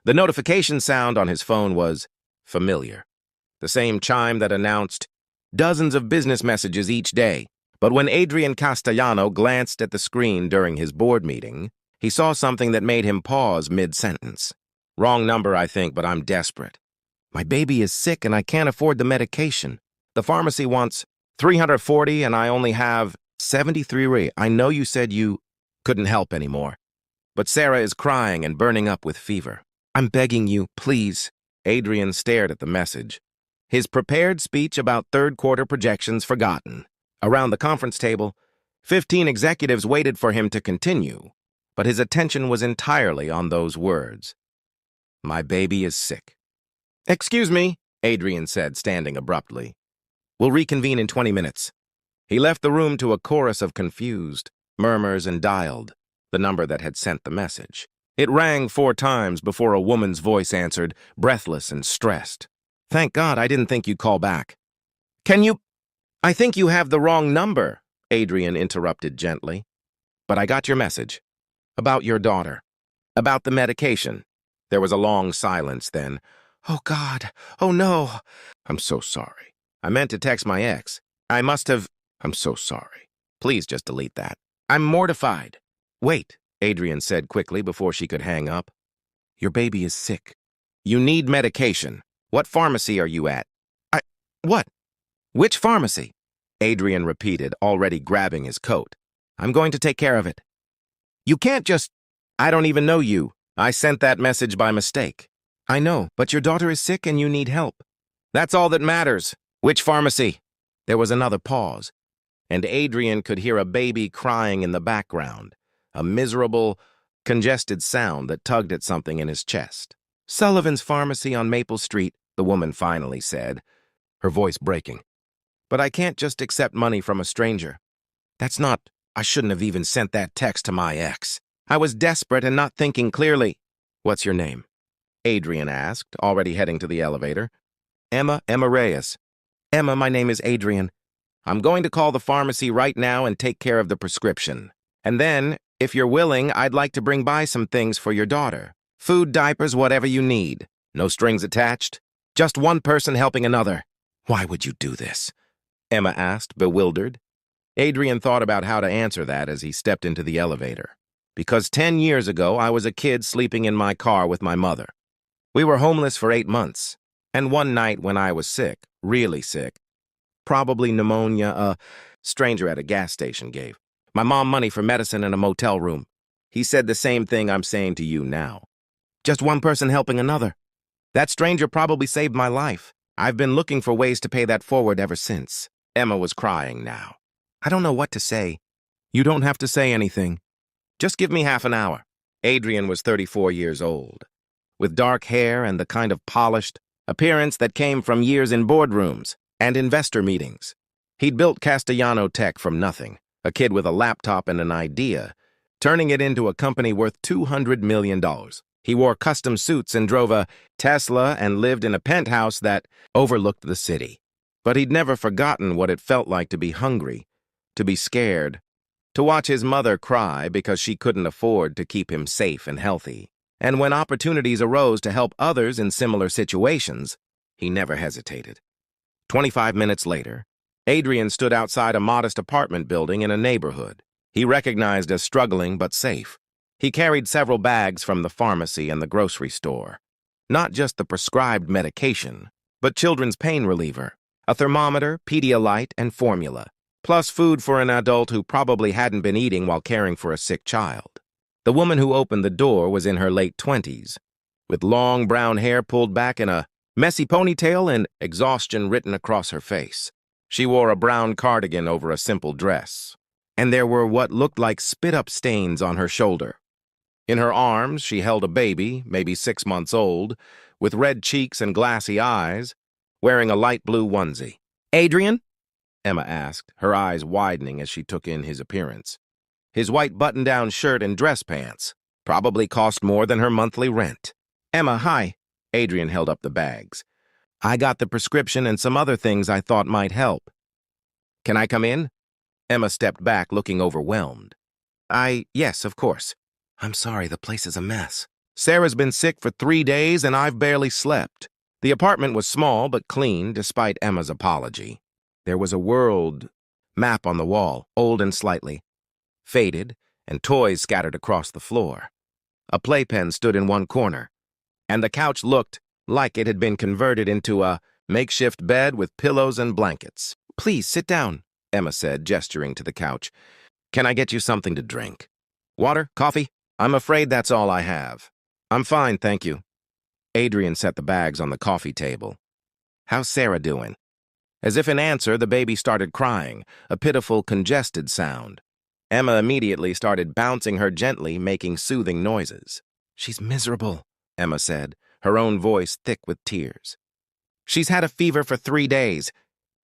The notification sound on his phone was familiar, the same chime that announced dozens of business messages each day. But when Adrian Castellano glanced at the screen during his board meeting, he saw something that made him pause mid-sentence. Wrong number, I think, but I'm desperate. My baby is sick and I can't afford the medication. The pharmacy wants 340 and I only have 73. I know you said you couldn't help anymore. But Sarah is crying and burning up with fever. I'm begging you, please. Adrian stared at the message. His prepared speech about third-quarter projections forgotten. Around the conference table, 15 executives waited for him to continue, but his attention was entirely on those words. My baby is sick. Excuse me, Adrian said, standing abruptly. We'll reconvene in 20 minutes. He left the room to a chorus of confused murmurs and dialed the number that had sent the message. It rang 4 times before a woman's voice answered, breathless and stressed. Thank God, I didn't think you'd call back. I think you have the wrong number, Adrian interrupted gently. But I got your message. About your daughter. About the medication. There was a long silence then. Oh, God. Oh, no. I'm so sorry. I meant to text my ex. I'm so sorry. Please just delete that. I'm mortified. Wait, Adrian said quickly before she could hang up. Your baby is sick. You need medication. What pharmacy are you at? What? Which pharmacy? Adrian repeated, already grabbing his coat. I'm going to take care of it. You can't just... I don't even know you. I sent that message by mistake. I know, but your daughter is sick and you need help. That's all that matters. Which pharmacy? There was another pause, and Adrian could hear a baby crying in the background, a miserable, congested sound that tugged at something in his chest. Sullivan's Pharmacy on Maple Street, the woman finally said, her voice breaking. But I can't just accept money from a stranger. I shouldn't have even sent that text to my ex. I was desperate and not thinking clearly. What's your name? Adrian asked, already heading to the elevator. Emma Reyes. Emma, my name is Adrian. I'm going to call the pharmacy right now and take care of the prescription. And then, if you're willing, I'd like to bring by some things for your daughter. Food, diapers, whatever you need. No strings attached. Just one person helping another. Why would you do this? Emma asked, bewildered. Adrian thought about how to answer that as he stepped into the elevator. Because 10 years ago, I was a kid sleeping in my car with my mother. We were homeless for 8 months. And one night when I was sick, really sick, probably pneumonia, a stranger at a gas station gave my mom money for medicine in a motel room. He said the same thing I'm saying to you now. Just one person helping another. That stranger probably saved my life. I've been looking for ways to pay that forward ever since. Emma was crying now. I don't know what to say. You don't have to say anything. Just give me half an hour. Adrian was 34 years old, with dark hair and the kind of polished appearance that came from years in boardrooms and investor meetings. He'd built Castellano Tech from nothing, a kid with a laptop and an idea, turning it into a company worth $200 million. He wore custom suits and drove a Tesla and lived in a penthouse that overlooked the city. But he'd never forgotten what it felt like to be hungry, to be scared, to watch his mother cry because she couldn't afford to keep him safe and healthy. And when opportunities arose to help others in similar situations, he never hesitated. 25 minutes later, Adrian stood outside a modest apartment building in a neighborhood he recognized as struggling but safe. He carried several bags from the pharmacy and the grocery store. Not just the prescribed medication, but children's pain reliever, a thermometer, Pedialyte, and formula, plus food for an adult who probably hadn't been eating while caring for a sick child. The woman who opened the door was in her late 20s, with long brown hair pulled back in a messy ponytail and exhaustion written across her face. She wore a brown cardigan over a simple dress, and there were what looked like spit-up stains on her shoulder. In her arms, she held a baby, maybe 6 months old, with red cheeks and glassy eyes, wearing a light blue onesie. Adrian? Emma asked, her eyes widening as she took in his appearance. His white button-down shirt and dress pants probably cost more than her monthly rent. Emma, hi. Adrian held up the bags. I got the prescription and some other things I thought might help. Can I come in? Emma stepped back, looking overwhelmed. Yes, of course. I'm sorry, the place is a mess. Sarah's been sick for 3 days and I've barely slept. The apartment was small but clean despite Emma's apology. There was a world map on the wall, old and slightly faded, and toys scattered across the floor. A playpen stood in one corner, and the couch looked like it had been converted into a makeshift bed with pillows and blankets. "Please, sit down," Emma said, gesturing to the couch. "Can I get you something to drink? Water? Coffee? I'm afraid that's all I have." "I'm fine, thank you." Adrian set the bags on the coffee table. "How's Sarah doing?" As if in answer, the baby started crying, a pitiful, congested sound. Emma immediately started bouncing her gently, making soothing noises. "She's miserable," Emma said, her own voice thick with tears. "She's had a fever for 3 days.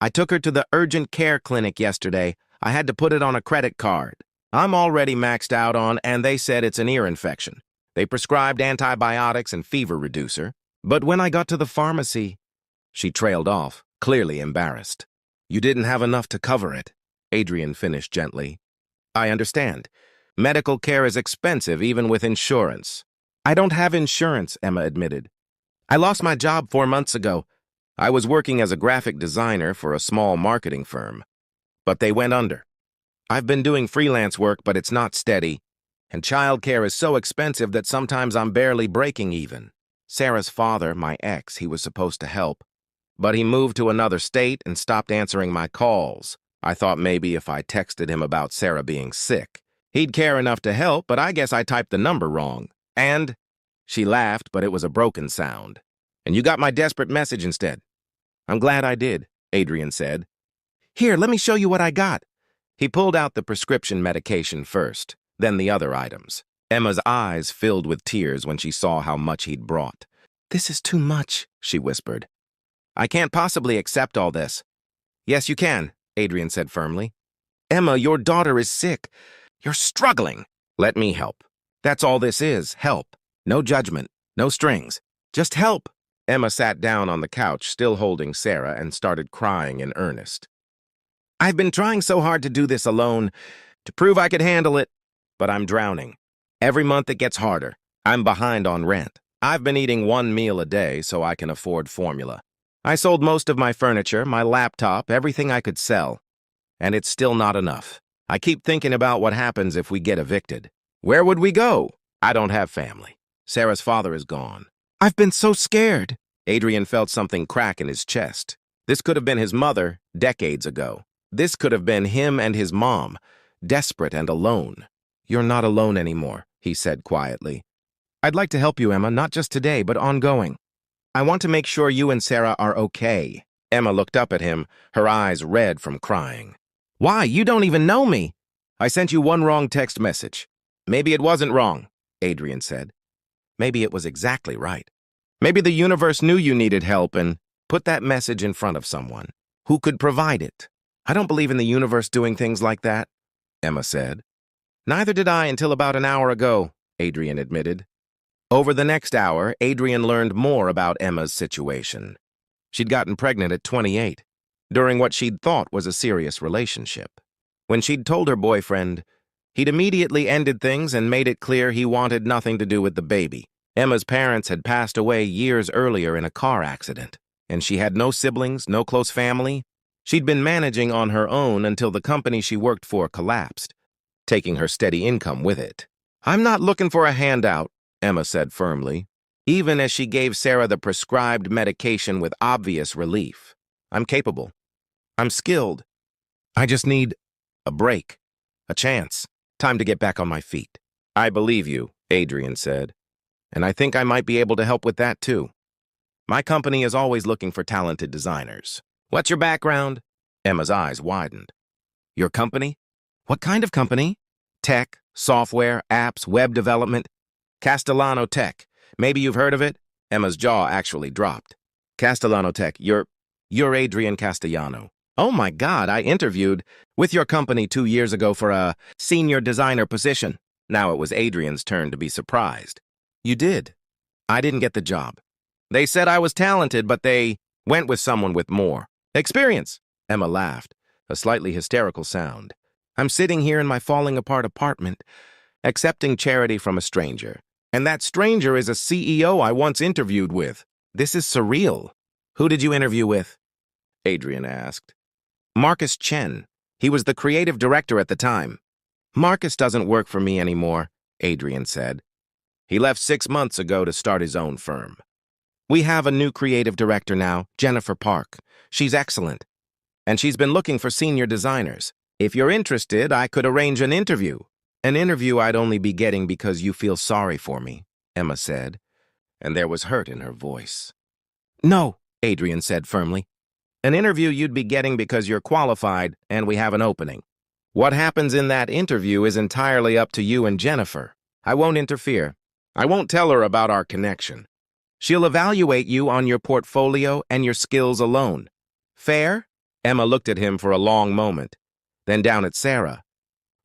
I took her to the urgent care clinic yesterday. I had to put it on a credit card. I'm already maxed out on, and they said it's an ear infection. They prescribed antibiotics and fever reducer. But when I got to the pharmacy..." She trailed off, clearly embarrassed. "You didn't have enough to cover it," Adrian finished gently. "I understand. Medical care is expensive, even with insurance." "I don't have insurance," Emma admitted. "I lost my job 4 months ago. I was working as a graphic designer for a small marketing firm. But they went under. I've been doing freelance work, but it's not steady. And childcare is so expensive that sometimes I'm barely breaking even. Sarah's father, my ex, he was supposed to help. But he moved to another state and stopped answering my calls. I thought maybe if I texted him about Sarah being sick, he'd care enough to help, but I guess I typed the number wrong. And..." She laughed, but it was a broken sound. "And you got my desperate message instead." "I'm glad I did," Adrian said. "Here, let me show you what I got." He pulled out the prescription medication first, then the other items. Emma's eyes filled with tears when she saw how much he'd brought. "This is too much," she whispered. "I can't possibly accept all this." "Yes, you can," Adrian said firmly. "Emma, your daughter is sick. You're struggling. Let me help. That's all this is, help. No judgment, no strings. Just help." Emma sat down on the couch, still holding Sarah, and started crying in earnest. "I've been trying so hard to do this alone, to prove I could handle it, but I'm drowning. Every month it gets harder. I'm behind on rent. I've been eating 1 meal a day so I can afford formula. I sold most of my furniture, my laptop, everything I could sell. And it's still not enough. I keep thinking about what happens if we get evicted. Where would we go? I don't have family. Sarah's father is gone. I've been so scared." Adrian felt something crack in his chest. This could have been his mother decades ago. This could have been him and his mom, desperate and alone. "You're not alone anymore," he said quietly. "I'd like to help you, Emma, not just today, but ongoing. I want to make sure you and Sarah are okay." Emma looked up at him, her eyes red from crying. "Why? You don't even know me." "I sent you one wrong text message." "Maybe it wasn't wrong," Adrian said. "Maybe it was exactly right. Maybe the universe knew you needed help and put that message in front of someone who could provide it." "I don't believe in the universe doing things like that," Emma said. "Neither did I until about an hour ago," Adrian admitted. Over the next hour, Adrian learned more about Emma's situation. She'd gotten pregnant at 28, during what she'd thought was a serious relationship. When she'd told her boyfriend, he'd immediately ended things and made it clear he wanted nothing to do with the baby. Emma's parents had passed away years earlier in a car accident, and she had no siblings, no close family. She'd been managing on her own until the company she worked for collapsed, taking her steady income with it. "I'm not looking for a handout," Emma said firmly, even as she gave Sarah the prescribed medication with obvious relief. "I'm capable. I'm skilled. I just need a break, a chance, time to get back on my feet." "I believe you," Adrian said, "and I think I might be able to help with that too. My company is always looking for talented designers." "What's your background?" Emma's eyes widened. "Your company? What kind of company?" "Tech, software, apps, web development. Castellano Tech. Maybe you've heard of it?" Emma's jaw actually dropped. "Castellano Tech, you're Adrian Castellano." "Oh my God, I interviewed with your company 2 years ago for a senior designer position." Now it was Adrian's turn to be surprised. "You did?" "I didn't get the job. They said I was talented, but they went with someone with more experience." Emma laughed, a slightly hysterical sound. "I'm sitting here in my falling apart apartment, accepting charity from a stranger. And that stranger is a CEO I once interviewed with. This is surreal. Who did you interview with? Adrian asked. Marcus Chen. He was the creative director at the time. Marcus doesn't work for me anymore, Adrian said. He left 6 months ago to start his own firm. We have a new creative director now, Jennifer Park. She's excellent. And she's been looking for senior designers. If you're interested, I could arrange an interview. An interview I'd only be getting because you feel sorry for me, Emma said, and there was hurt in her voice. No, Adrian said firmly. An interview you'd be getting because you're qualified and we have an opening. What happens in that interview is entirely up to you and Jennifer. I won't interfere. I won't tell her about our connection. She'll evaluate you on your portfolio and your skills alone. Fair? Emma looked at him for a long moment, then down at Sarah,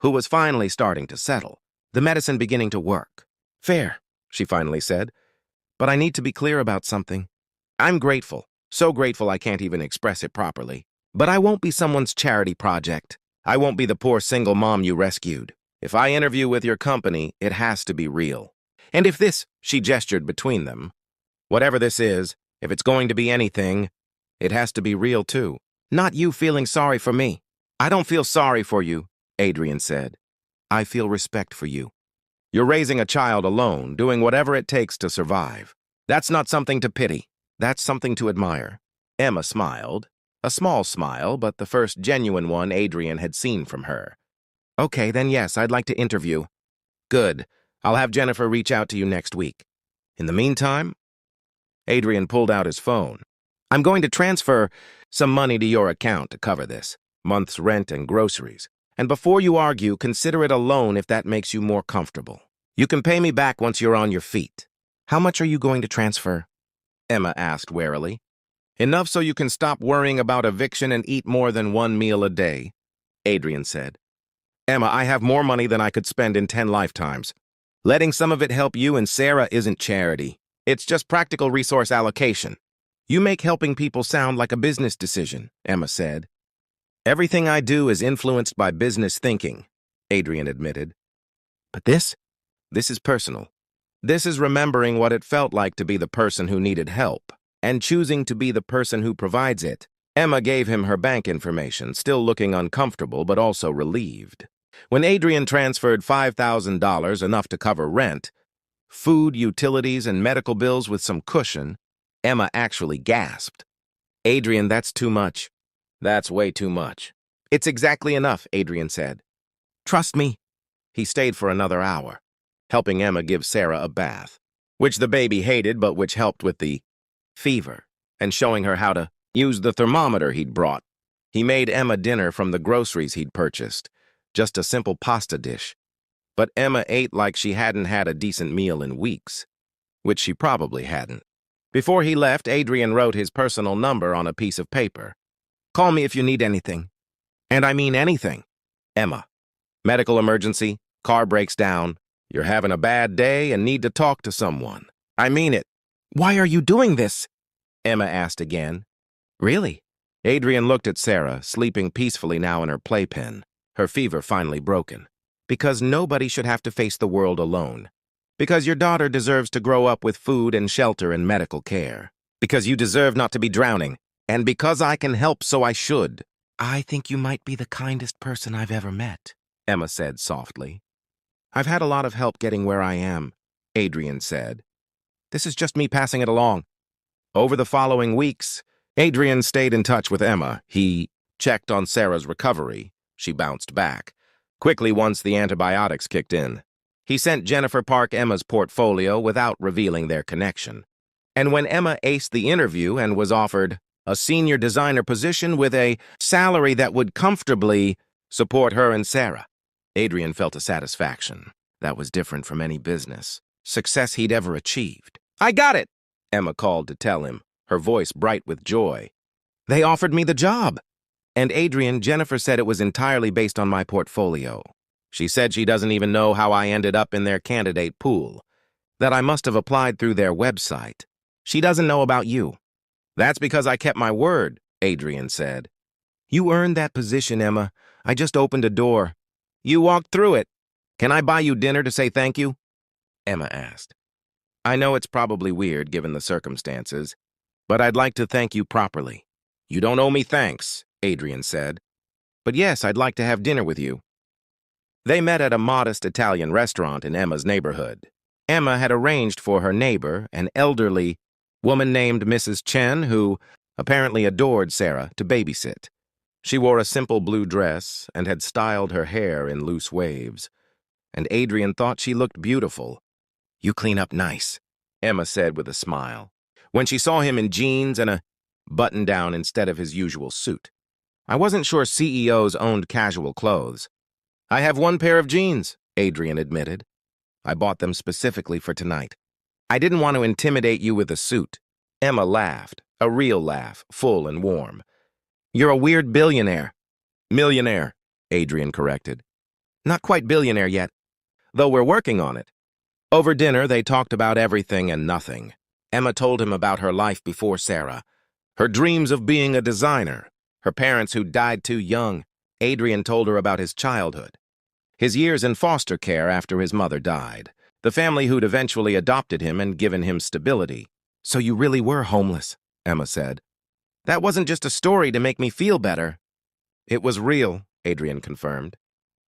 who was finally starting to settle, the medicine beginning to work. Fair, she finally said, but I need to be clear about something. I'm grateful, so grateful I can't even express it properly. But I won't be someone's charity project. I won't be the poor single mom you rescued. If I interview with your company, it has to be real. And if this, she gestured between them, whatever this is, if it's going to be anything, it has to be real too. Not you feeling sorry for me. I don't feel sorry for you, Adrian said. I feel respect for you. You're raising a child alone, doing whatever it takes to survive. That's not something to pity. That's something to admire. Emma smiled. A small smile, but the first genuine one Adrian had seen from her. Okay, then yes, I'd like to interview. Good. I'll have Jennifer reach out to you next week. In the meantime, Adrian pulled out his phone. I'm going to transfer some money to your account to cover this, month's rent and groceries. And before you argue, consider it a loan if that makes you more comfortable. You can pay me back once you're on your feet. How much are you going to transfer? Emma asked warily. Enough so you can stop worrying about eviction and eat more than one meal a day, Adrian said. Emma, I have more money than I could spend in 10 lifetimes. Letting some of it help you and Sarah isn't charity. It's just practical resource allocation. You make helping people sound like a business decision, Emma said. Everything I do is influenced by business thinking, Adrian admitted. But this is personal. This is remembering what it felt like to be the person who needed help, and choosing to be the person who provides it. Emma gave him her bank information, still looking uncomfortable but also relieved. When Adrian transferred $5,000, enough to cover rent, food, utilities, and medical bills with some cushion, Emma actually gasped. Adrian, that's too much. That's way too much. It's exactly enough, Adrian said. Trust me. He stayed for another hour, helping Emma give Sarah a bath, which the baby hated but which helped with the fever, and showing her how to use the thermometer he'd brought. He made Emma dinner from the groceries he'd purchased, just a simple pasta dish. But Emma ate like she hadn't had a decent meal in weeks, which she probably hadn't. Before he left, Adrian wrote his personal number on a piece of paper. Call me if you need anything. And I mean anything. Emma. Medical emergency, car breaks down, you're having a bad day and need to talk to someone. I mean it. Why are you doing this? Emma asked again. Really? Adrian looked at Sarah, sleeping peacefully now in her playpen, her fever finally broken. Because nobody should have to face the world alone. Because your daughter deserves to grow up with food and shelter and medical care. Because you deserve not to be drowning. And because I can help, so I should. I think you might be the kindest person I've ever met, Emma said softly. I've had a lot of help getting where I am, Adrian said. This is just me passing it along. Over the following weeks, Adrian stayed in touch with Emma. He checked on Sarah's recovery. She bounced back quickly once the antibiotics kicked in. He sent Jennifer Park Emma's portfolio without revealing their connection. And when Emma aced the interview and was offered a senior designer position with a salary that would comfortably support her and Sarah, Adrian felt a satisfaction that was different from any business success he'd ever achieved. I got it, Emma called to tell him, her voice bright with joy. They offered me the job. And Adrian, Jennifer said it was entirely based on my portfolio. She said she doesn't even know how I ended up in their candidate pool, that I must have applied through their website. She doesn't know about you. That's because I kept my word, Adrian said. You earned that position, Emma. I just opened a door. You walked through it. Can I buy you dinner to say thank you? Emma asked. I know it's probably weird given the circumstances, but I'd like to thank you properly. You don't owe me thanks, Adrian said. But yes, I'd like to have dinner with you. They met at a modest Italian restaurant in Emma's neighborhood. Emma had arranged for her neighbor, an elderly woman named Mrs. Chen, who apparently adored Sarah, to babysit. She wore a simple blue dress and had styled her hair in loose waves, and Adrian thought she looked beautiful. You clean up nice, Emma said with a smile, when she saw him in jeans and a button-down instead of his usual suit. I wasn't sure CEOs owned casual clothes. I have one pair of jeans, Adrian admitted. I bought them specifically for tonight. I didn't want to intimidate you with a suit. Emma laughed, a real laugh, full and warm. You're a weird billionaire. Millionaire, Adrian corrected. Not quite billionaire yet, though we're working on it. Over dinner, they talked about everything and nothing. Emma told him about her life before Sarah, her dreams of being a designer, her parents who died too young. Adrian told her about his childhood, his years in foster care after his mother died, the family who'd eventually adopted him and given him stability. So you really were homeless, Emma said. That wasn't just a story to make me feel better. It was real, Adrian confirmed.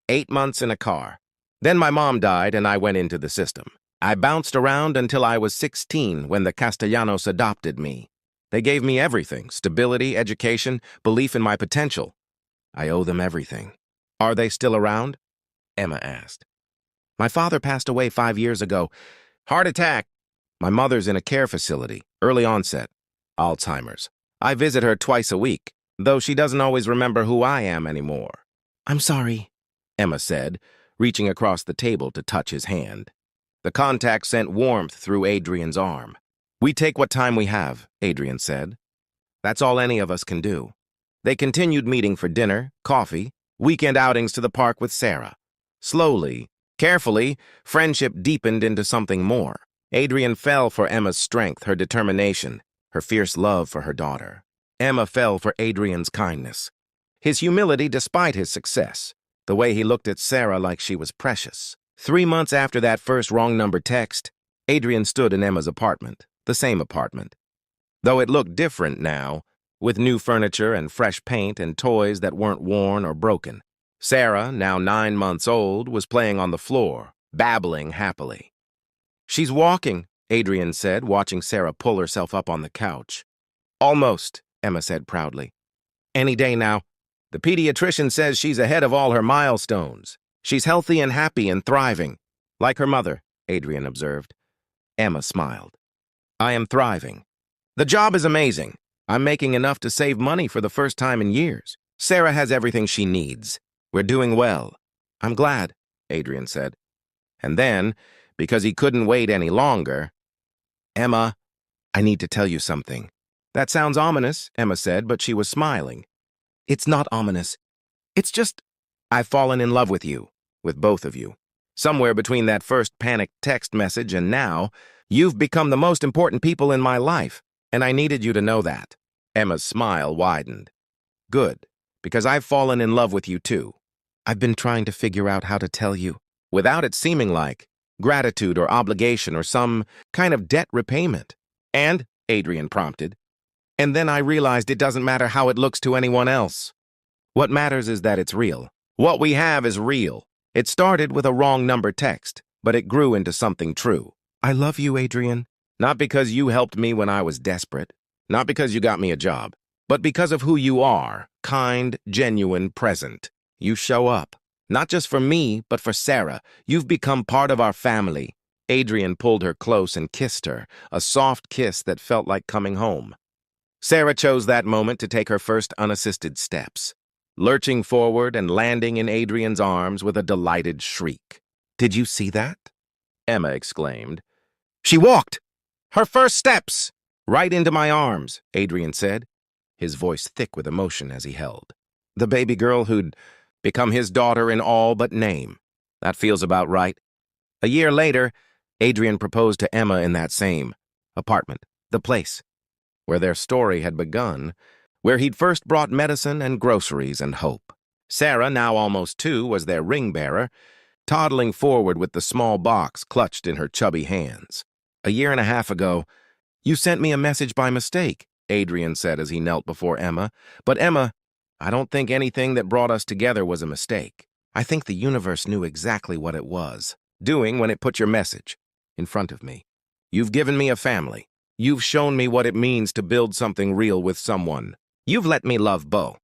8 months in a car. Then my mom died and I went into the system. I bounced around until I was 16 when the Castellanos adopted me. They gave me everything, stability, education, belief in my potential. I owe them everything. Are they still around? Emma asked. My father passed away 5 years ago. Heart attack. My mother's in a care facility, early onset, Alzheimer's. I visit her twice a week, though she doesn't always remember who I am anymore. I'm sorry, Emma said, reaching across the table to touch his hand. The contact sent warmth through Adrian's arm. We take what time we have, Adrian said. That's all any of us can do. They continued meeting for dinner, coffee, weekend outings to the park with Sarah. Slowly, carefully, friendship deepened into something more. Adrian fell for Emma's strength, her determination, her fierce love for her daughter. Emma fell for Adrian's kindness, his humility despite his success, the way he looked at Sarah like she was precious. 3 months after that first wrong number text, Adrian stood in Emma's apartment, the same apartment. Though it looked different now, with new furniture and fresh paint and toys that weren't worn or broken. Sarah, now 9 months old, was playing on the floor, babbling happily. She's walking, Adrian said, watching Sarah pull herself up on the couch. Almost, Emma said proudly. Any day now. The pediatrician says she's ahead of all her milestones. She's healthy and happy and thriving. Like her mother, Adrian observed. Emma smiled. I am thriving. The job is amazing. I'm making enough to save money for the first time in years. Sarah has everything she needs. We're doing well. I'm glad, Adrian said. And then, because he couldn't wait any longer, Emma, I need to tell you something. That sounds ominous, Emma said, but she was smiling. It's not ominous. It's just, I've fallen in love with you, with both of you. Somewhere between that first panicked text message and now, you've become the most important people in my life, and I needed you to know that. Emma's smile widened. Good, because I've fallen in love with you too. I've been trying to figure out how to tell you, without it seeming like gratitude or obligation or some kind of debt repayment. And, Adrian prompted, and then I realized it doesn't matter how it looks to anyone else. What matters is that it's real. What we have is real. It started with a wrong number text, but it grew into something true. I love you, Adrian. Not because you helped me when I was desperate. Not because you got me a job. But because of who you are. Kind, genuine, present. You show up. Not just for me, but for Sarah. You've become part of our family. Adrian pulled her close and kissed her, a soft kiss that felt like coming home. Sarah chose that moment to take her first unassisted steps, lurching forward and landing in Adrian's arms with a delighted shriek. Did you see that? Emma exclaimed. She walked! Her first steps! Right into my arms, Adrian said, his voice thick with emotion as he held. The baby girl who'd become his daughter in all but name. That feels about right. A year later, Adrian proposed to Emma in that same apartment, the place, where their story had begun, where he'd first brought medicine and groceries and hope. Sarah, now almost 2, was their ring bearer, toddling forward with the small box clutched in her chubby hands. "A year and a half ago, you sent me a message by mistake," Adrian said as he knelt before Emma. "But Emma, I don't think anything that brought us together was a mistake. I think the universe knew exactly what it was doing when it put your message in front of me. You've given me a family. You've shown me what it means to build something real with someone. You've let me love Bo.